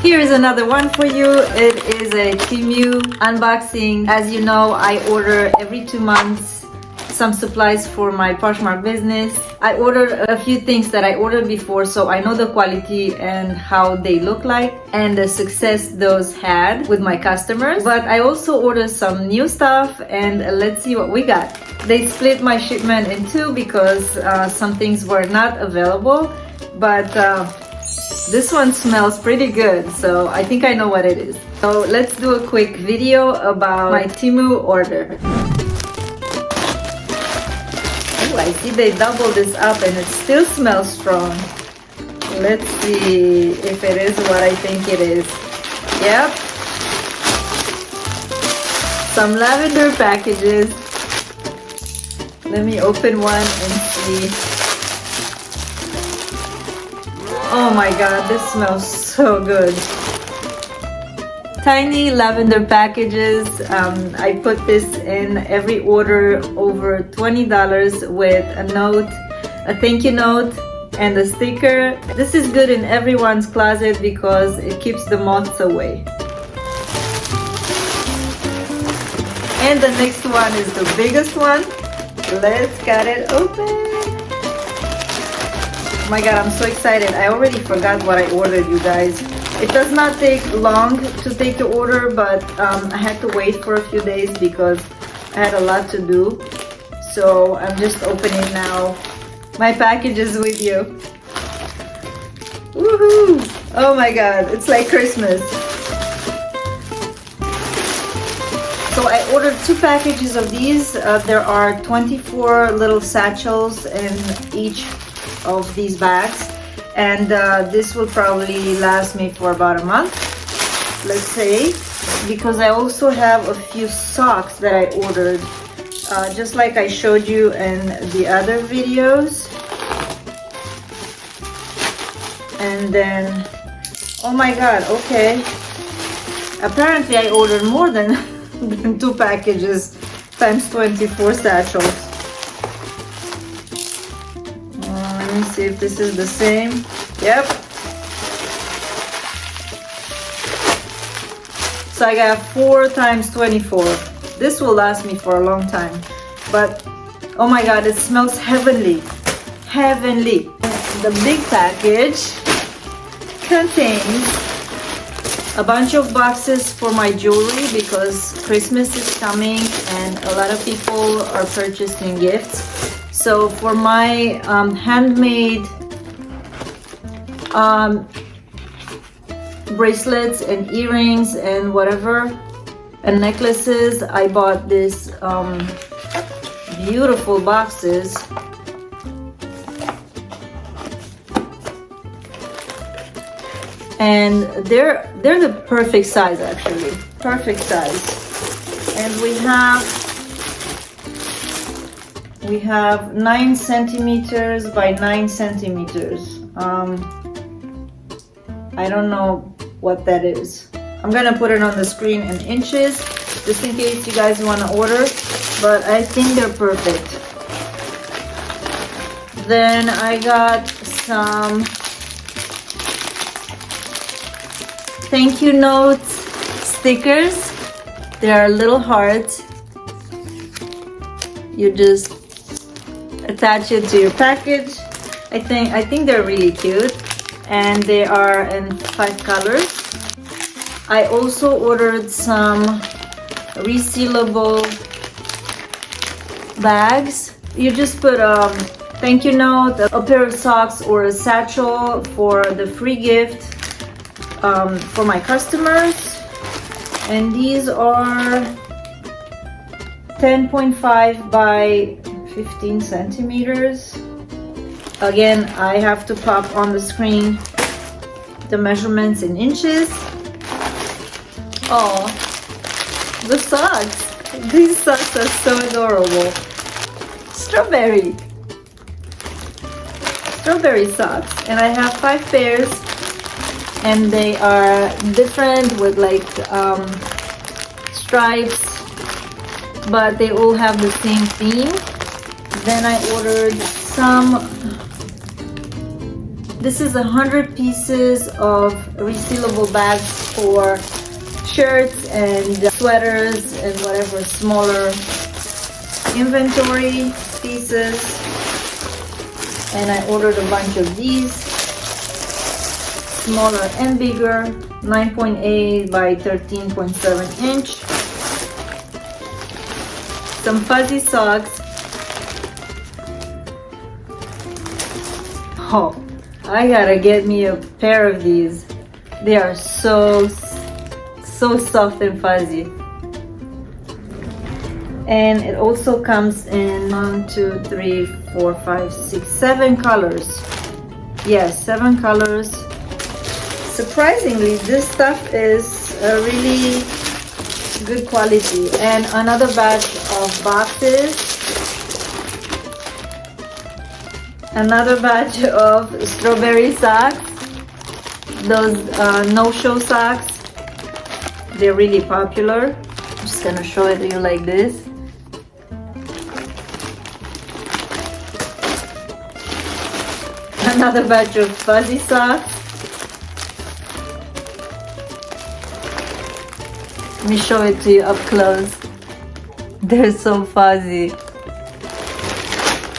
Here is another one for you. It is a TEMU unboxing. As you know, I order every 2 months some supplies for my Poshmark business. I ordered a few things that I ordered before, so I know the quality and how they look like and the success those had with my customers. But I also ordered some new stuff, and let's see what we got. They split my shipment in two because some things were not available, but this one smells pretty good, so I think I know what it is. So let's do a quick video about my TEMU order. Ooh, I see they doubled this up and it still smells strong. Let's see if it is what I think it is. Yep. Some lavender packages. Let me open one and see. Oh my god, this smells so good. Tiny lavender packages. I put this in every order over $20 with a note, a thank you note, and a sticker. This is good in everyone's closet because it keeps the moths away. And the next one is the biggest one. Let's cut it open. Oh my god, I'm so excited. I already forgot what I ordered, you guys. It does not take long to take the order, but I had to wait for a few days because I had a lot to do. So I'm just opening now my packages with you. Woohoo! Oh my god, it's like Christmas. So I ordered 2 packages of these. There are 24 little satchels in each of these bags. And this will probably last me for about a month, let's say, because I also have a few socks that I ordered, just like I showed you in the other videos. And then, oh my god, okay. Apparently I ordered more than, than 2 packages times 24 satchels. Let me see if this is the same. Yep. So I got 4 times 24. This will last me for a long time. But oh my god, it smells heavenly. Heavenly. The big package contains a bunch of boxes for my jewelry because Christmas is coming and a lot of people are purchasing gifts. So for my handmade bracelets and earrings and whatever and necklaces, I bought this beautiful boxes. And they're the perfect size, actually. Perfect size. And we have 9 centimeters by 9 centimeters. I don't know what that is. I'm gonna put it on the screen in inches, just in case you guys want to order, but I think they're perfect. Then I got some thank you notes, stickers. They are little hearts. You just attach it to your package. I think they're really cute, and they are in 5 colors. I also ordered some resealable bags. You just put a thank you note, a pair of socks, or a satchel for the free gift for my customers. And these are 10.5 by 15 centimeters. Again, I have to pop on the screen the measurements in inches. Oh, the socks. These socks are so adorable. Strawberry socks. And I have 5 pairs. And they are different with like stripes, but they all have the same theme. Then I ordered some This is 100 pieces of resealable bags for shirts and sweaters and whatever smaller inventory pieces. And I ordered a bunch of these, smaller and bigger, 9.8 by 13.7 inch. Some fuzzy socks. Oh, I gotta get me a pair of these. They are so soft and fuzzy. And it also comes in 1, 2, 3, 4, 5, 6, 7 colors. Yes, 7 colors. Surprisingly, this stuff is really good quality. And another batch of boxes. Another batch of strawberry socks. Those no-show socks. They're really popular. I'm just gonna show it to you like this. Another batch of fuzzy socks. Let me show it to you up close. They're so fuzzy.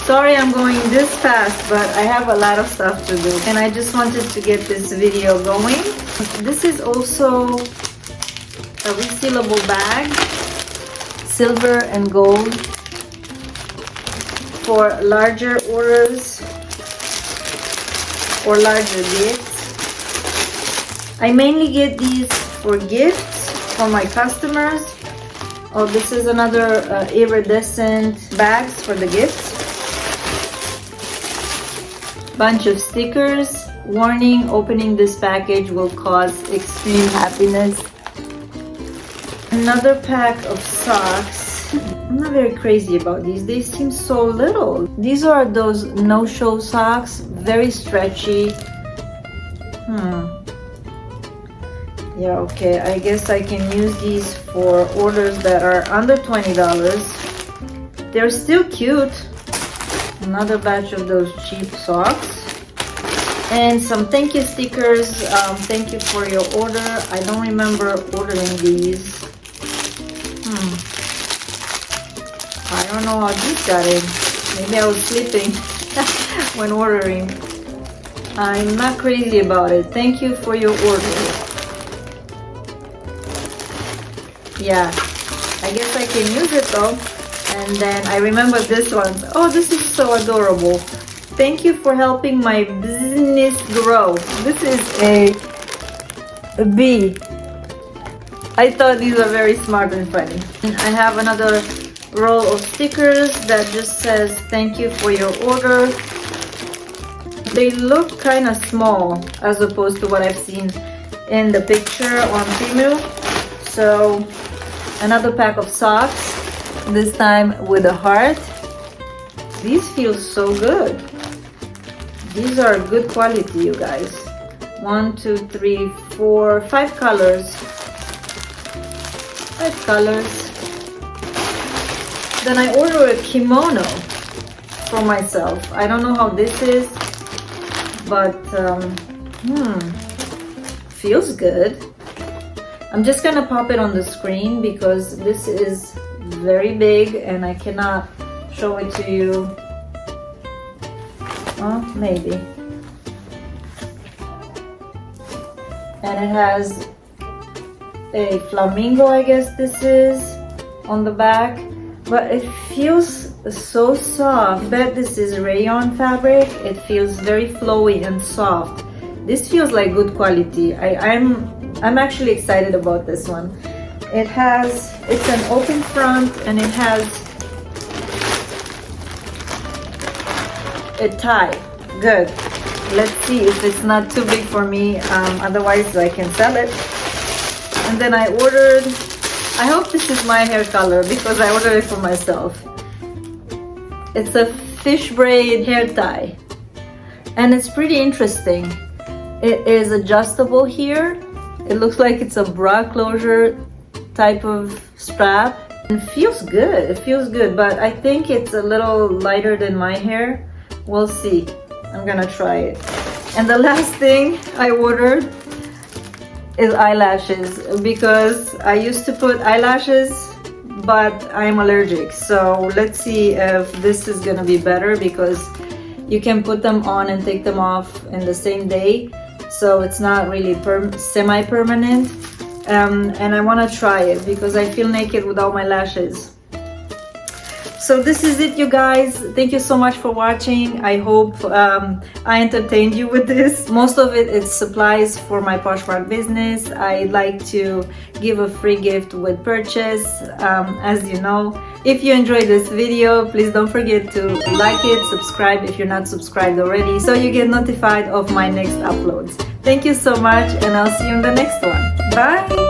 Sorry I'm going this fast, but I have a lot of stuff to do and I just wanted to get this video going. This is also a resealable bag, silver and gold, for larger orders or larger gifts. I mainly get these for gifts for my customers. Oh, this is another iridescent bags for the gifts. Bunch of stickers. Warning, opening this package will cause extreme happiness. Another pack of socks. I'm not very crazy about these. They seem so little. These are those no-show socks. Very stretchy. Yeah, okay. I guess I can use these for orders that are under $20. They're still cute. Another batch of those cheap socks. And some thank you stickers. Thank you for your order. I don't remember ordering these. I don't know how these got in. Maybe I was sleeping when ordering. I'm not crazy about it. Thank you for your order. Yeah, I guess I can use it though. And then I remember this one. Oh, this is so adorable. Thank you for helping my business grow. This is a bee. I thought these were very smart and funny. And I have another roll of stickers that just says thank you for your order. They look kind of small as opposed to what I've seen in the picture on TEMU. So another pack of socks, this time with a heart. These feel so good. These are good quality, you guys. 1, 2, 3, 4, 5 colors. 5 colors. Then I ordered a kimono for myself. I don't know how this is, but feels good. I'm just gonna pop it on the screen because this is very big and I cannot show it to you. Oh, maybe. And it has a flamingo, I guess this is, on the back. But it feels so soft. I bet this is rayon fabric. It feels very flowy and soft. This feels like good quality. I'm actually excited about this one. It's an open front and it has a tie. Good. Let's see if it's not too big for me. Otherwise I can sell it. And then I ordered, I hope this is my hair color because I ordered it for myself. It's a fish braid hair tie. And it's pretty interesting. It is adjustable here. It looks like it's a bra closure type of strap. It feels good. It feels good, but I think it's a little lighter than my hair. We'll see. I'm gonna try it. And the last thing I ordered is eyelashes, because I used to put eyelashes but I'm allergic. So let's see if this is gonna be better, because you can put them on and take them off in the same day, so it's not really semi-permanent. And I want to try it because I feel naked without my lashes. So this is it, you guys. Thank you so much for watching. I hope I entertained you with this. Most of it is supplies for my Poshmark business. I like to give a free gift with purchase, as you know. If you enjoyed this video, please don't forget to like it, subscribe if you're not subscribed already, so you get notified of my next uploads. Thank you so much, and I'll see you in the next one. Bye!